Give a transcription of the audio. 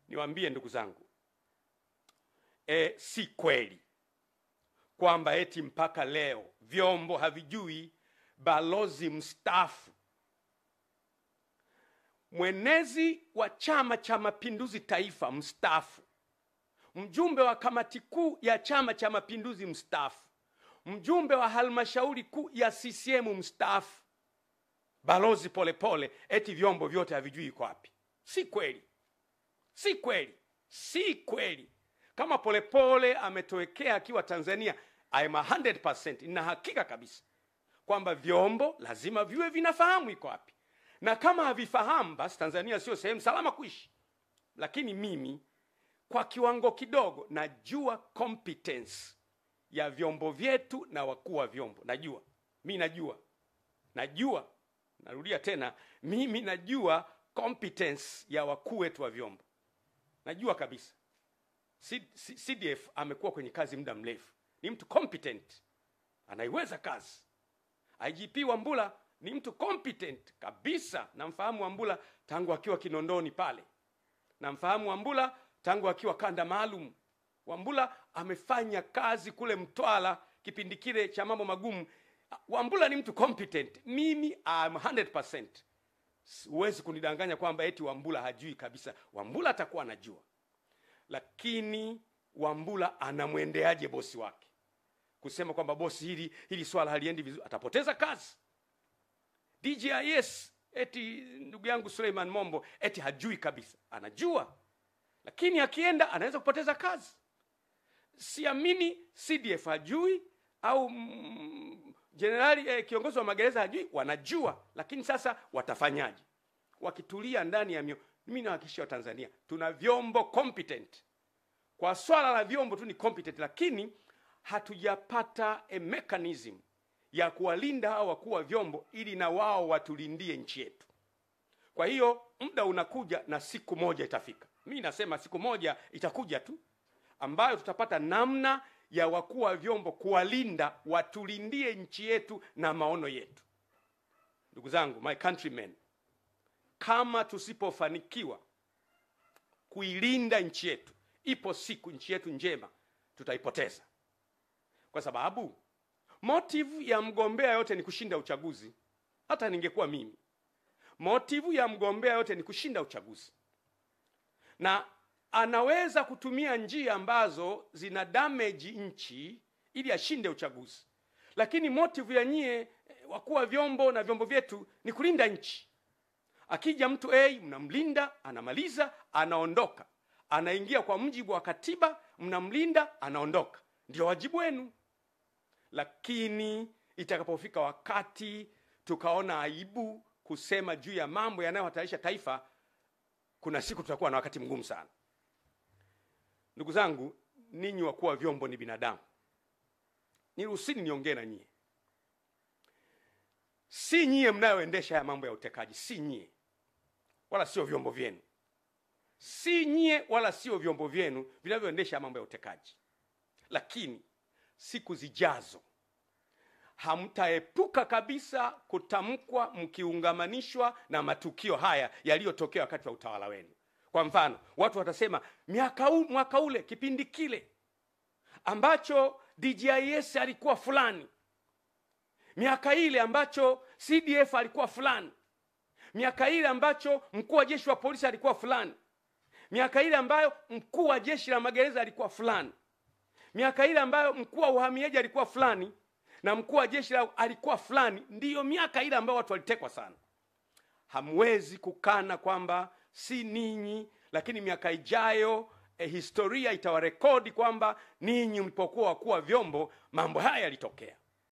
Niwaambie ndugu zangu, si kweli kwamba eti mpaka leo vyombo havijui balozi mstaafu, mwenezi wa Chama cha Mapinduzi Taifa mstaafu, mjumbe wa kamati kuu ya Chama cha Mapinduzi mstaafu, mjumbe wa halmashauri kuu ya CCM mstaafu, Balozi Polepole, eti vyombo vyote havijui iko wapi. Si kweli. Si kweli. Si kweli. Kama Polepole ametowekea akiwa Tanzania, I am 100% ina hakika kabisa kwamba vyombo lazima viwe vinafahamu iko wapi. Na kama havifahamu, basi Tanzania sio sehemu salama kuishi. Lakini mimi kwa kiwango kidogo najua competence ya vyombo vyetu na wakuu wa vyombo. Najua. Mimi najua. Narudia tena, mimi najua competence ya wakuu wetu wa vyombo. Najua kabisa. CDF amekuwa kwenye kazi muda mrefu. Ni mtu competent. Anaiweza kazi. IGP Wambura ni mtu competent kabisa. Namfahamu Wambura tangu akiwa Kinondoni pale. Namfahamu Wambura tangu akiwa kanda maalum. Wambura amefanya kazi kule Mtwara kipindi kile cha mambo magumu. Wambura ni mtu competent. Mimi am 100%. Huwezi kunidanganya kwamba eti Wambura hajui kabisa. Wambura atakuwa anajua. Lakini Wambura anamwendeaje bosi wake? Kusema kwamba bosi hili swala haliendi vizuri, atapoteza kazi. DJIS eti ndugu yangu Suleiman Mombo eti hajui kabisa. Anajua. Lakini akienda anaweza kupoteza kazi. Siamini CDF hajui au generali kiongozi wa magereza hajui. Wanajua. Lakini sasa watafanyaje? Wakitulia ndani ya mimi nahakikishia Tanzania tuna vyombo competent. Kwa swala la vyombo tu ni competent, lakini hatujapata a mechanism ya kuwalinda hao wakuu wa vyombo ili na wao watulindie nchi yetu. Kwa hiyo muda unakuja na siku moja itafika. Mimi nasema siku moja itakuja tu ambayo tutapata namna ya wakuu wa vyombo kuwalinda, watulindie nchi yetu na maono yetu. Ndugu zangu, my countrymen, kama tusipofanikiwa kuilinda nchi yetu, ipo siku nchi yetu njema tutaipoteza. Kwa sababu motive ya mgombea yote ni kushinda uchaguzi. Hata ningekuwa mimi, motive ya mgombea yote ni kushinda uchaguzi. Na anaweza kutumia njia ambazo zina damage nchi ili ashinde uchaguzi. Lakini motive ya nyie wakuu wa vyombo na vyombo vyetu ni kulinda nchi. Akija mtu mnamlinda, anamaliza, anaondoka. Anaingia kwa mujibu wa katiba, mnamlinda, anaondoka. Ndio wajibu wenu. Lakini itakapofika wakati tukaona aibu kusema juu ya mambo yanayohatarisha taifa, kuna siku tutakuwa na wakati mgumu sana. Ndugu zangu, ninyi wakuu wa vyombo ni binadamu. Niruhusini niongee na nyie. Si nyie mnayoendesha haya mambo ya utekaji, si nyie. Wala sio vyombo vyenu. Si nyie wala sio vyombo vyenu vinavyoendesha mambo ya utekaji. Lakini siku zijazo hamtaepuka kabisa kutamkwa mkiungamanishwa na matukio haya yaliyotokea wakati wa utawala wenu. Kwa mfano, watu watasema mwaka ule kipindi kile ambacho DJIS alikuwa fulani, miaka ile ambacho CDF alikuwa fulani, miaka ile ambacho mkuu wa jeshi wa polisi alikuwa fulani, miaka ile ambayo mkuu wa jeshi la magereza alikuwa fulani, miaka ile ambayo mkuu wa uhamiaji alikuwa fulani na mkuu wa jeshi alikuwa fulani, ndiyo miaka ile ambayo watu walitekwa sana. Hamwezi kukana kwamba si ninyi, lakini miaka ijayo historia itawarekodi kwamba ninyi mlipokuwa wakuu wa vyombo mambo haya yalitokea.